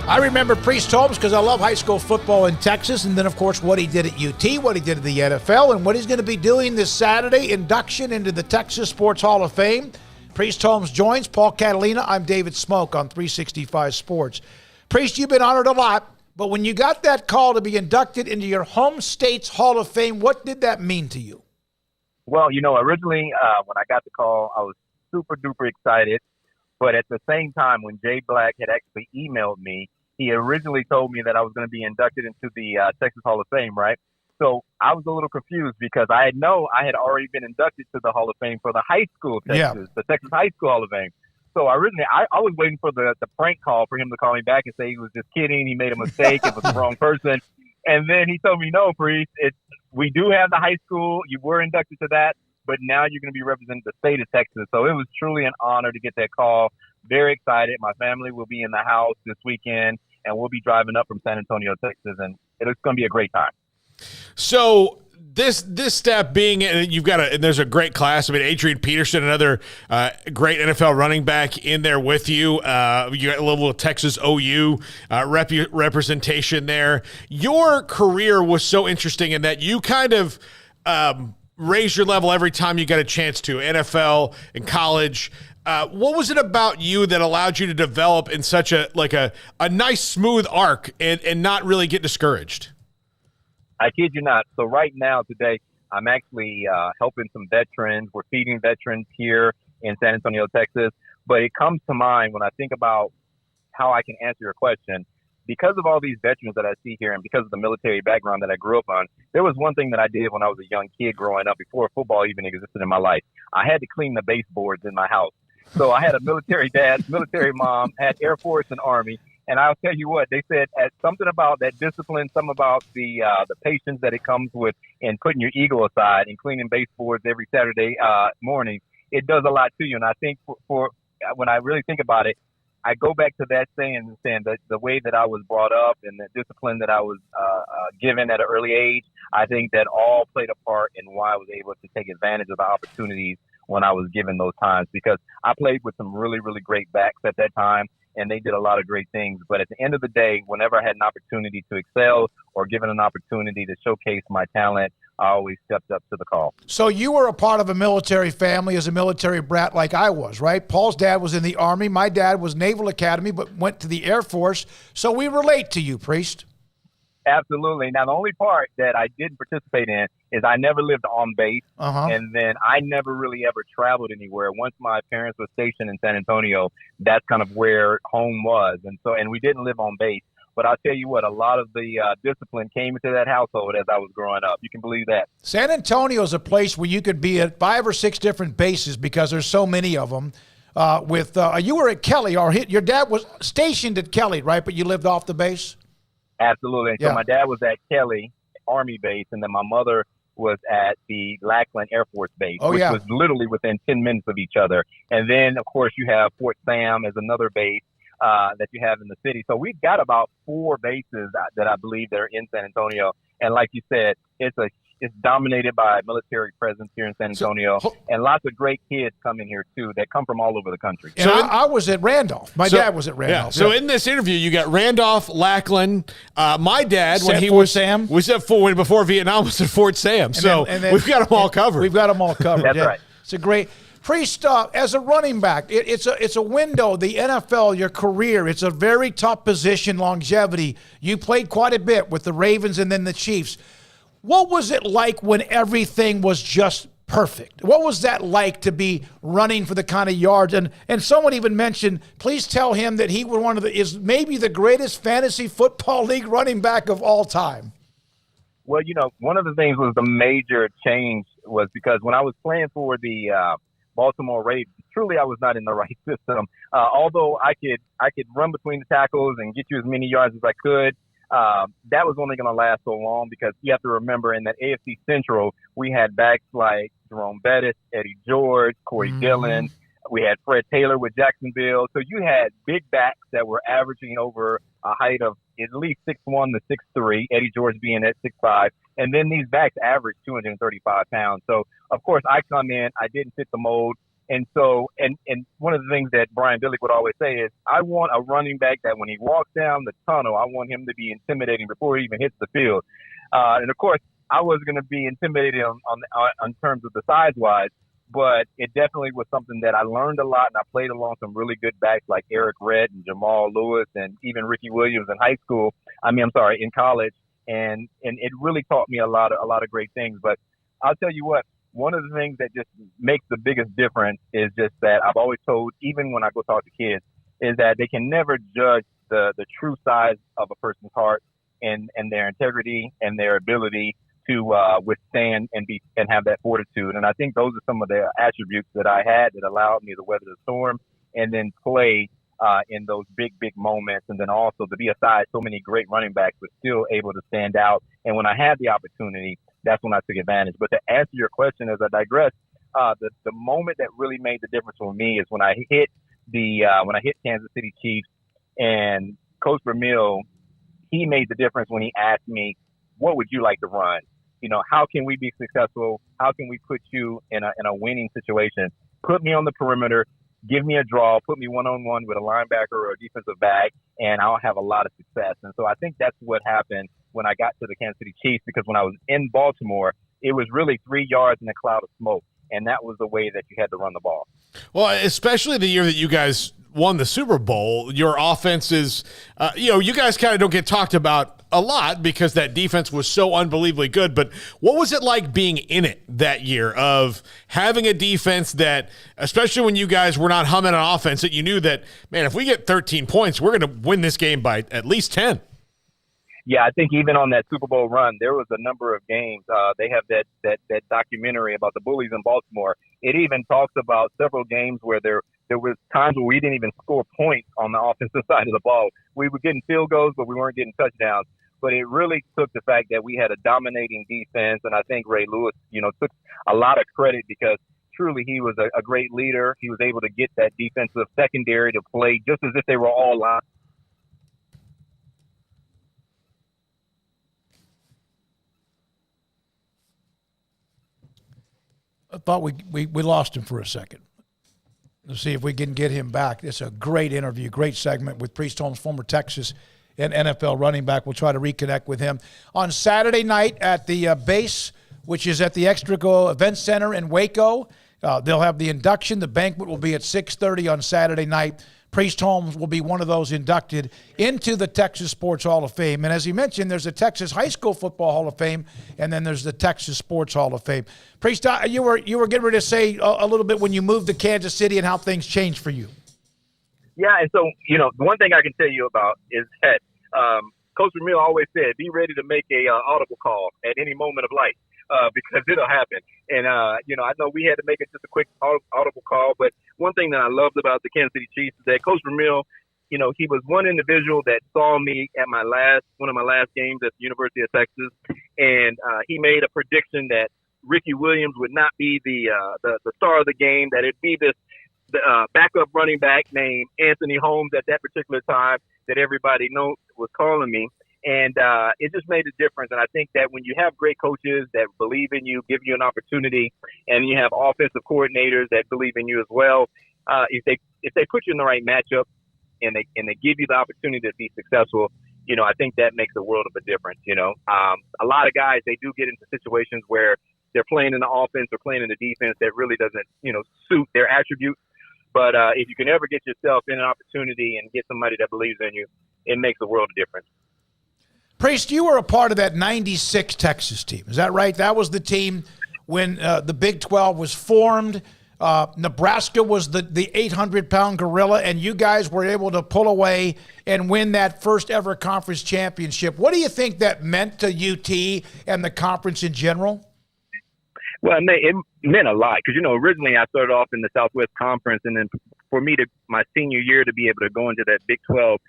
I remember Priest Holmes because I love high school football in Texas, and then, of course, what he did at UT, what he did at the NFL, and what he's going to be doing this Saturday, induction into the Texas Sports Hall of Fame. Priest Holmes joins Paul Catalina. I'm David Smoak on 365 Sports. Priest, you've been honored a lot, but when you got that call to be inducted into your home state's Hall of Fame, what did that mean to you? Well, originally when I got the call, I was super duper excited. But at the same time, when Jay Black had actually emailed me, he originally told me that I was going to be inducted into the Texas Hall of Fame, right? So I was a little confused because I had already been inducted to the Hall of Fame for the high school Texas, the Texas High School Hall of Fame. So originally, I was waiting for the prank call for him to call me back and say he was just kidding, he made a mistake, it was the wrong person. And then he told me, no, Priest, we do have the high school, you were inducted to that, but now you're going to be representing the state of Texas. So it was truly an honor to get that call. Very excited. My family will be in the house this weekend, and we'll be driving up from San Antonio, Texas, and it's going to be a great time. So this step being, you've got and there's a great class. I mean, Adrian Peterson, another great NFL running back in there with you. You got a little Texas OU representation there. Your career was so interesting in that you kind of raised your level every time you got a chance to, NFL and college. What was it about you that allowed you to develop in such a nice smooth arc and not really get discouraged? I kid you not. So right now, today, I'm actually helping some veterans. We're feeding veterans here in San Antonio, Texas. But it comes to mind when I think about how I can answer your question. Because of all these veterans that I see here and because of the military background that I grew up on, there was one thing that I did when I was a young kid growing up before football even existed in my life. I had to clean the baseboards in my house. So I had a military dad, military mom, had Air Force and Army. And I'll tell you what, they said something about that discipline, something about the patience that it comes with in putting your ego aside and cleaning baseboards every Saturday morning. It does a lot to you. And I think for when I really think about it, I go back to that saying and saying that the way that I was brought up and the discipline that I was given at an early age, I think that all played a part in why I was able to take advantage of the opportunities when I was given those times, because I played with some really, really great backs at that time, and they did a lot of great things. But at the end of the day, whenever I had an opportunity to excel or given an opportunity to showcase my talent, I always stepped up to the call. So you were a part of a military family as a military brat like I was, right? Paul's dad was in the Army. My dad was Naval Academy but went to the Air Force. So we relate to you, Priest. Absolutely. Now, the only part that I didn't participate in is I never lived on base, and then I never really ever traveled anywhere. Once my parents were stationed in San Antonio, that's kind of where home was, and we didn't live on base. But I'll tell you what, a lot of the discipline came into that household as I was growing up. You can believe that. San Antonio is a place where you could be at 5 or 6 different bases because there's so many of them. You were at Kelly, or your dad was stationed at Kelly, right? But you lived off the base? Absolutely. So my dad was at Kelly Army Base, and then my mother was at the Lackland Air Force Base, which was literally within 10 minutes of each other. And then, of course, you have Fort Sam as another base that you have in the city. So we've got about 4 bases that I believe that are in San Antonio. And like you said, it's dominated by military presence here in San Antonio, and lots of great kids come in here too that come from all over the country. So I was at Randolph. My dad was at Randolph. So in this interview, you got Randolph, Lackland. My dad, when he Fort was Sam, was at before Vietnam, was at Fort Sam. So we've got them all covered. We've got them all covered. That's right. It's a great. Priest, as a running back, it's a window. The NFL, your career, it's a very tough position. Longevity. You played quite a bit with the Ravens and then the Chiefs. What was it like when everything was just perfect? What was that like to be running for the kind of yards? And someone even mentioned, please tell him that he was is maybe the greatest fantasy football league running back of all time. Well, one of the things was the major change was because when I was playing for the Baltimore Ravens, truly I was not in the right system. Although I could run between the tackles and get you as many yards as I could, that was only going to last so long because you have to remember in that AFC Central, we had backs like Jerome Bettis, Eddie George, Corey Dillon. We had Fred Taylor with Jacksonville. So you had big backs that were averaging over a height of at least 6'1" to 6'3", Eddie George being at 6'5". And then these backs averaged 235 pounds. So, of course, I come in, I didn't fit the mold. And so, and one of the things that Brian Billick would always say is, I want a running back that when he walks down the tunnel, I want him to be intimidating before he even hits the field. And of course, I was going to be intimidated on terms of the size wise, but it definitely was something that I learned a lot, and I played along some really good backs like Eric Redd and Jamal Lewis and even Ricky Williams in high school. In college, and it really taught me a lot of great things. But I'll tell you what, one of the things that just makes the biggest difference is just that I've always told, even when I go talk to kids, is that they can never judge the true size of a person's heart and their integrity and their ability to withstand and have that fortitude. And I think those are some of the attributes that I had that allowed me to weather the storm and then play in those big moments, and then also to be aside so many great running backs, but still able to stand out. And when I had the opportunity, that's when I took advantage. But to answer your question, as I digress, the moment that really made the difference for me is when I hit Kansas City Chiefs, and Coach Vermeil, he made the difference when he asked me, "What would you like to run? How can we be successful? How can we put you in a winning situation? Put me on the perimeter. Give me a draw, put me one-on-one with a linebacker or a defensive back, and I'll have a lot of success." And so I think that's what happened when I got to the Kansas City Chiefs, because when I was in Baltimore, it was really 3 yards in a cloud of smoke, and that was the way that you had to run the ball. Well, especially the year that you guys won the Super Bowl, your offense is, you guys kind of don't get talked about a lot because that defense was so unbelievably good. But what was it like being in it that year, of having a defense that, especially when you guys were not humming on offense, that you knew that, man, if we get 13 points, we're going to win this game by at least 10? Yeah, I think even on that Super Bowl run, there was a number of games. They have that documentary about the bullies in Baltimore. It even talks about several games where there was times where we didn't even score points on the offensive side of the ball. We were getting field goals, but we weren't getting touchdowns. But it really took the fact that we had a dominating defense, and I think Ray Lewis, took a lot of credit because truly he was a great leader. He was able to get that defensive secondary to play just as if they were all lined. I thought we lost him for a second. Let's see if we can get him back. It's a great interview, great segment with Priest Holmes, former Texas and NFL running back. We'll try to reconnect with him on Saturday night at the base, which is at the Extrago Event Center in Waco. They'll have the induction. The banquet will be at 6:30 on Saturday night. Priest Holmes will be one of those inducted into the Texas Sports Hall of Fame. And as he mentioned, there's the Texas High School Football Hall of Fame, and then there's the Texas Sports Hall of Fame. Priest, you were getting ready to say a little bit when you moved to Kansas City and how things changed for you. Yeah, and so, the one thing I can tell you about is that Coach Vermeil always said, be ready to make a audible call at any moment of life. Because it'll happen. And, I know we had to make it just a quick audible call, but one thing that I loved about the Kansas City Chiefs is that Coach Vermeil, he was one individual that saw me at one of my last games at the University of Texas, and he made a prediction that Ricky Williams would not be the star of the game, that it'd be this backup running back named Anthony Holmes at that particular time that everybody was calling me. And it just made a difference. And I think that when you have great coaches that believe in you, give you an opportunity, and you have offensive coordinators that believe in you as well, if they put you in the right matchup and they give you the opportunity to be successful, I think that makes a world of a difference. A lot of guys, they do get into situations where they're playing in the offense or playing in the defense that really doesn't, suit their attributes. But if you can ever get yourself in an opportunity and get somebody that believes in you, it makes a world of difference. Priest, you were a part of that 96 Texas team. Is that right? That was the team when the Big 12 was formed. Nebraska was the 800-pound gorilla, and you guys were able to pull away and win that first ever conference championship. What do you think that meant to UT and the conference in general? Well, it meant a lot because, originally I started off in the Southwest Conference, and then for me my senior year to be able to go into that Big 12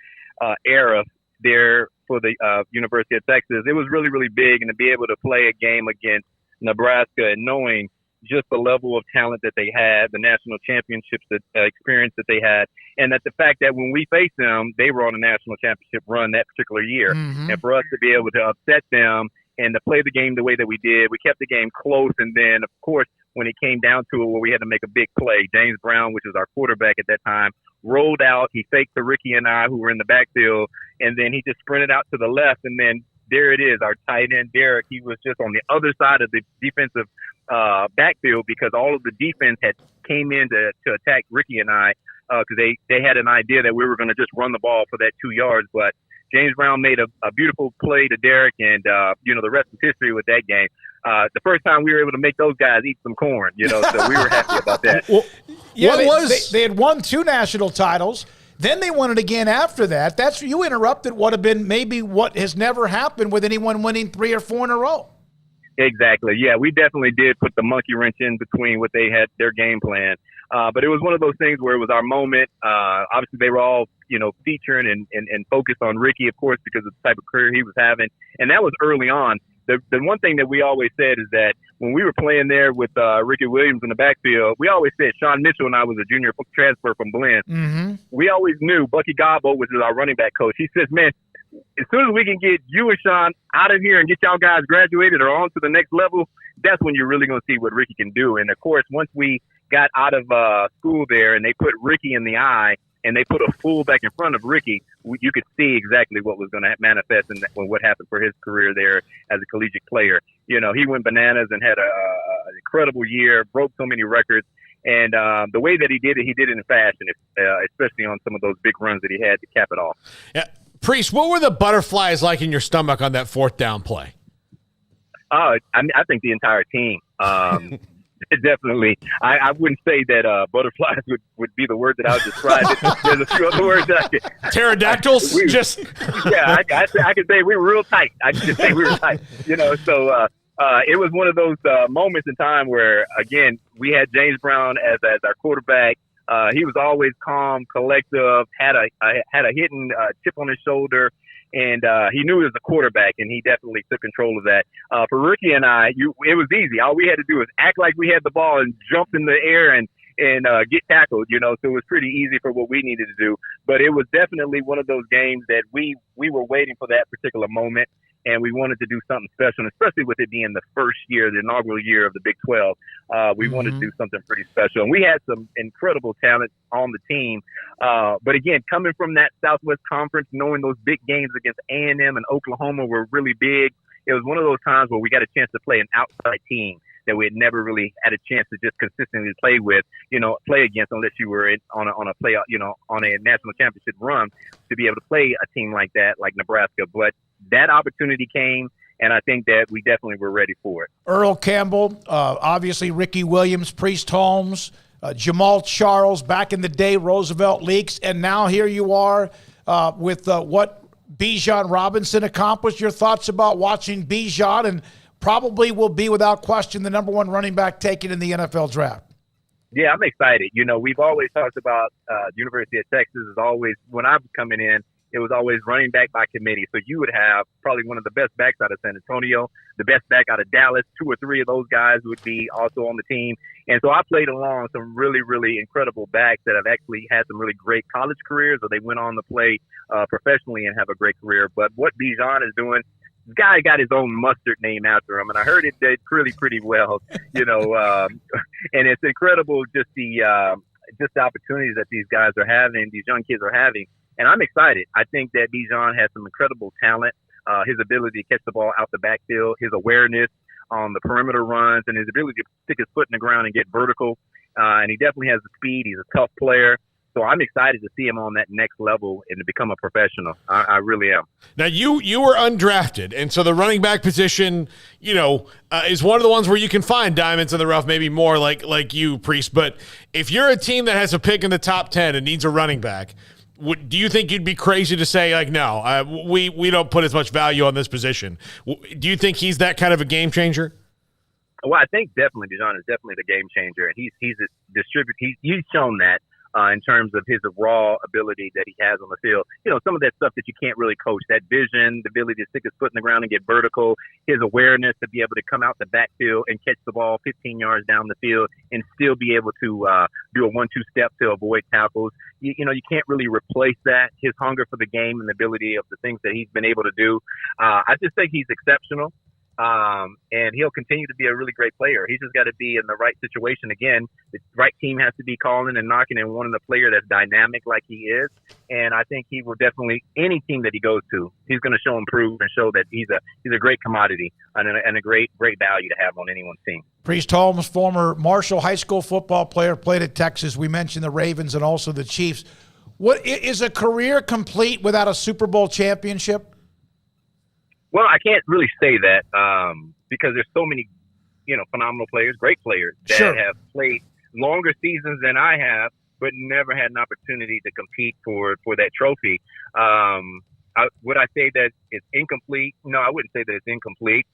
era there for the University of Texas, it was really, really big. And to be able to play a game against Nebraska and knowing just the level of talent that they had, the national championships experience that they had, and that the fact that when we faced them, they were on a national championship run that particular year. Mm-hmm. And for us to be able to upset them and to play the game the way that we did, we kept the game close. And then, of course, when it came down to it where we had to make a big play. James Brown, which was our quarterback at that time, rolled out. He faked to Ricky and I, who were in the backfield, and then he just sprinted out to the left, and then there it is, our tight end, Derek. He was just on the other side of the defensive backfield because all of the defense had came in to attack Ricky and I because they had an idea that we were going to just run the ball for that 2 yards. But James Brown made a beautiful play to Derek, and, the rest is history with that game. The first time we were able to make those guys eat some corn, so we were happy about that. Well, yeah, they had won 2 national titles. Then they won it again after that. You interrupted what have been maybe what has never happened with anyone winning 3 or 4 in a row. Exactly. Yeah, we definitely did put the monkey wrench in between what they had, their game plan. But it was one of those things where it was our moment. Obviously, they were all, featuring and focused on Ricky, of course, because of the type of career he was having. And that was early on. The one thing that we always said is that when we were playing there with Ricky Williams in the backfield, we always said Sean Mitchell and I was a junior transfer from Blinn. Mm-hmm. We always knew Bucky Gobbo, which is our running back coach. He says, man, as soon as we can get you and Sean out of here and get y'all guys graduated or on to the next level, that's when you're really going to see what Ricky can do. And, of course, once we got out of school there and they put Ricky in the eye and they put a fullback in front of Ricky, you could see exactly what was going to manifest and what happened for his career there as a collegiate player. He went bananas and had an incredible year, broke so many records. And the way that he did it in fashion, especially on some of those big runs that he had to cap it off. Yeah. Priest, what were the butterflies like in your stomach on that 4th down play? I think the entire team. Definitely. I wouldn't say that butterflies would be the word that I would describe it. There's a few other words that I could. Pterodactyls? Yeah, I could say we were real tight. I could say we were tight. So it was one of those moments in time where, again, we had James Brown as our quarterback. He was always calm, collective, had a hidden chip on his shoulder. And he knew he was a quarterback, and he definitely took control of that. For Ricky and I, it was easy. All we had to do was act like we had the ball and jump in the air and get tackled, So it was pretty easy for what we needed to do. But it was definitely one of those games that we were waiting for that particular moment, and we wanted to do something special, and especially with it being the first year, the inaugural year of the Big 12. We wanted to do something pretty special. And we had some incredible talent on the team. But again, coming from that Southwest Conference, knowing those big games against A&M and Oklahoma were really big, it was one of those times where we got a chance to play an outside team that we had never really had a chance to just consistently play against unless you were on a play, on a national championship run to be able to play a team like that, like Nebraska. But that opportunity came, and I think that we definitely were ready for it. Earl Campbell, obviously Ricky Williams, Priest Holmes, Jamal Charles, back in the day, Roosevelt Leaks, and now here you are with what Bijan Robinson accomplished. Your thoughts about watching Bijan, and probably will be without question the number 1 running back taken in the NFL draft. Yeah, I'm excited. We've always talked about University of Texas is always, when I was coming in, it was always running back by committee. So you would have probably one of the best backs out of San Antonio, the best back out of Dallas. 2 or 3 of those guys would be also on the team. And so I played along some really, really incredible backs that have actually had some really great college careers, or they went on to play professionally and have a great career. But what Bijan is doing, this guy got his own mustard name after him, and I heard it did pretty well, and it's incredible just the opportunities that these guys are having, these young kids are having. And I'm excited. I think that Bijan has some incredible talent, his ability to catch the ball out the backfield, his awareness on the perimeter runs, and his ability to stick his foot in the ground and get vertical. And he definitely has the speed. He's a tough player. So I'm excited to see him on that next level and to become a professional. I really am. Now, you were undrafted, and so the running back position, is one of the ones where you can find diamonds in the rough, maybe more like you, Priest. But if you're a team that has a pick in the top 10 and needs a running back, do you think you'd be crazy to say, no, we don't put as much value on this position? Do you think he's that kind of a game changer? Well, I think definitely Bijan is definitely the game changer, and he's a distributor. He's shown that. In terms of his raw ability that he has on the field. Some of that stuff that you can't really coach, that vision, the ability to stick his foot in the ground and get vertical, his awareness to be able to come out the backfield and catch the ball 15 yards down the field and still be able to do a 1-2 step to avoid tackles. You can't really replace that. His hunger for the game and the ability of the things that he's been able to do. I just think he's exceptional. And he'll continue to be a really great player. He's just got to be in the right situation. Again, the right team has to be calling and knocking and wanting a player that's dynamic like he is. And I think he will definitely, any team that he goes to, he's going to show and prove and show that he's a great commodity and a great value to have on anyone's team. Priest Holmes, former Marshall High School football player, played at Texas. We mentioned the Ravens and also the Chiefs. What is a career complete without a Super Bowl championship? Well, I can't really say that because there's so many, phenomenal players, great players that have played longer seasons than I have, but never had an opportunity to compete for that trophy. Would I say that it's incomplete? No, I wouldn't say that it's incomplete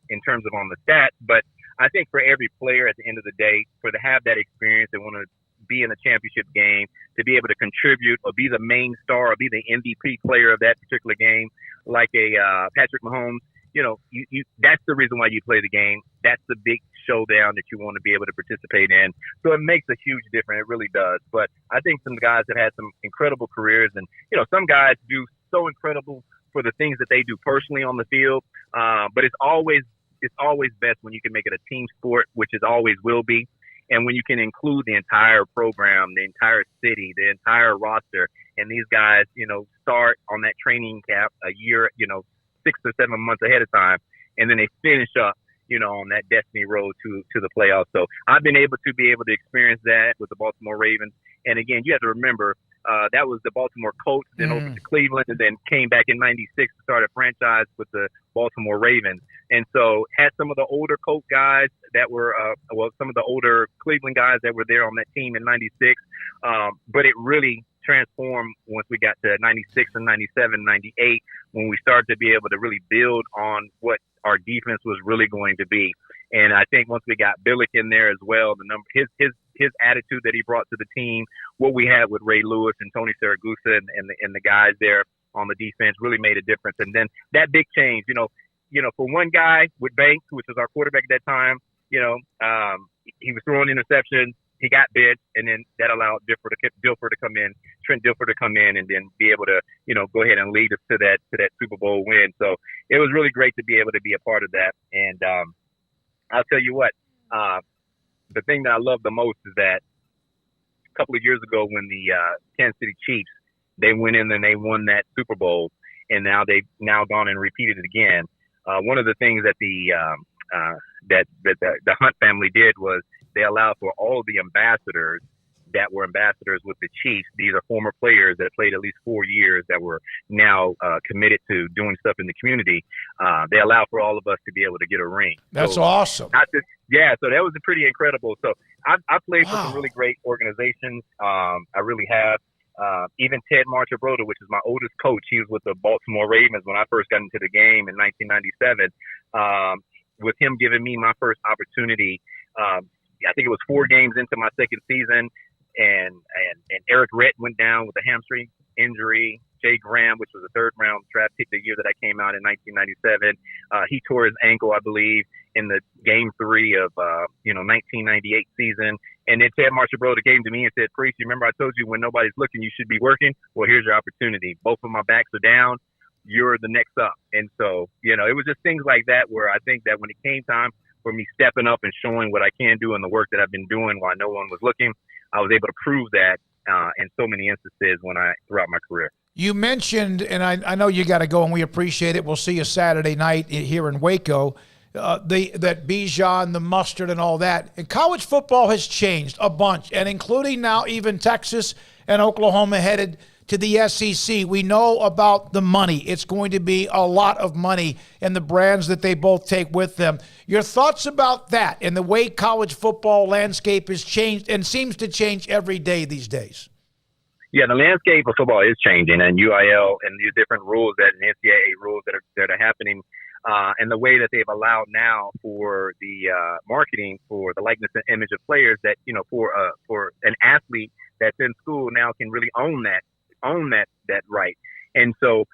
in terms of on the stats, but I think for every player at the end of the day, to have that experience and want to be in a championship game, to be able to contribute or be the main star or be the MVP player of that particular game, like a Patrick Mahomes, you that's the reason why you play the game. That's the big showdown that you want to be able to participate in. So it makes a huge difference. It really does. But I think some guys have had some incredible careers, and some guys do so incredible for the things that they do personally on the field. But it's always best when you can make it a team sport, which it always will be. And when you can include the entire program, the entire city, the entire roster, and these guys, start on that training camp a year, 6 or 7 months ahead of time, and then they finish up, on that destiny road to the playoffs. So I've been able to experience that with the Baltimore Ravens. And again, you have to remember, that was the Baltimore Colts, then over to Cleveland, and then came back in '96 to start a franchise with the Baltimore Ravens. And so had some of the older Colts guys that were, some of the older Cleveland guys that were there on that team in '96. But it really transformed once we got to '96 and '97, '98, when we started to be able to really build on what our defense was really going to be. And I think once we got Billick in there as well, his attitude that he brought to the team, what we had with Ray Lewis and Tony Saragusa and the guys there on the defense really made a difference. And then that big change, for one guy with Banks, which was our quarterback at that time, he was throwing interceptions. He got bit, and then that allowed Trent Dilfer to come in and then be able to, go ahead and lead us to that Super Bowl win. So it was really great to be able to be a part of that. And I'll tell you what, the thing that I love the most is that a couple of years ago when the Kansas City Chiefs, they went in and they won that Super Bowl, and now they've gone and repeated it again. One of the things that the Hunt family did was they allowed for all of the ambassadors that were ambassadors with the Chiefs. These are former players that played at least 4 years that were now committed to doing stuff in the community. They allowed for all of us to be able to get a ring. That's awesome. So that was pretty incredible. So I played for some really great organizations. I really have. Even Ted Marchibroda, which is my oldest coach, he was with the Baltimore Ravens when I first got into the game in 1997. With him giving me my first opportunity, I think it was 4 games into my second season, and Eric Rett went down with a hamstring injury. Jay Graham, which was a 3rd-round draft pick the year that I came out in 1997, he tore his ankle, I believe, in the game 3 of 1998 season. And then Ted Marchibroda came to me and said, "Priest, you remember I told you when nobody's looking, you should be working? Well, here's your opportunity. Both of my backs are down. You're the next up." And so, it was just things like that where I think that when it came time for me stepping up and showing what I can do and the work that I've been doing while no one was looking, I was able to prove that in so many instances throughout my career. You mentioned, and I know you got to go, and we appreciate it. We'll see you Saturday night here in Waco. That Bijan, the mustard, and all that. And college football has changed a bunch, and including now even Texas and Oklahoma headed to the SEC. We know about the money. It's going to be a lot of money and the brands that they both take with them. Your thoughts about that and the way college football landscape has changed and seems to change every day these days? Yeah, the landscape of football is changing, and UIL and these different rules and NCAA rules that are happening, and the way that they've allowed now for the marketing for the likeness and image of players that for an athlete that's in school now can really own that right. And so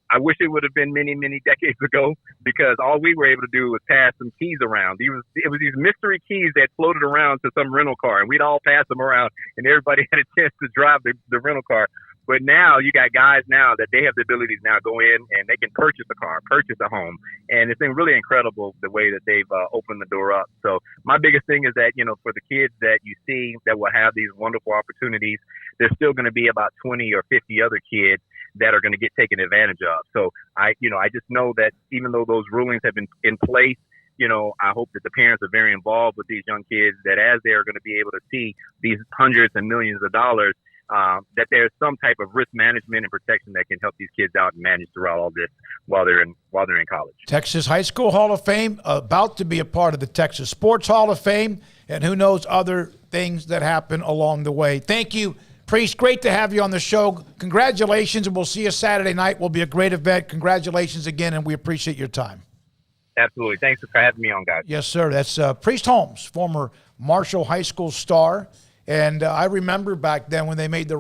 I wish it would have been many, many decades ago, because all we were able to do was pass some keys around. It was these mystery keys that floated around to some rental car, and we'd all pass them around, and everybody had a chance to drive the rental car. But now you got guys now that they have the ability to now go in and they can purchase a car, purchase a home. And it's been really incredible the way that they've opened the door up. So my biggest thing is that, for the kids that you see that will have these wonderful opportunities, there's still going to be about 20 or 50 other kids that are going to get taken advantage of. So I just know that even though those rulings have been in place, I hope that the parents are very involved with these young kids, that as they are going to be able to see these hundreds and millions of dollars, that there's some type of risk management and protection that can help these kids out and manage throughout all this while they're in college. Texas High School Hall of Fame, about to be a part of the Texas Sports Hall of Fame, and who knows other things that happen along the way. Thank you, Priest. Great to have you on the show. Congratulations, and we'll see you Saturday night. Will be a great event. Congratulations again, and we appreciate your time. Absolutely. Thanks for having me on, guys. Yes, sir. That's Priest Holmes, former Marshall High School star. And I remember back then when they made the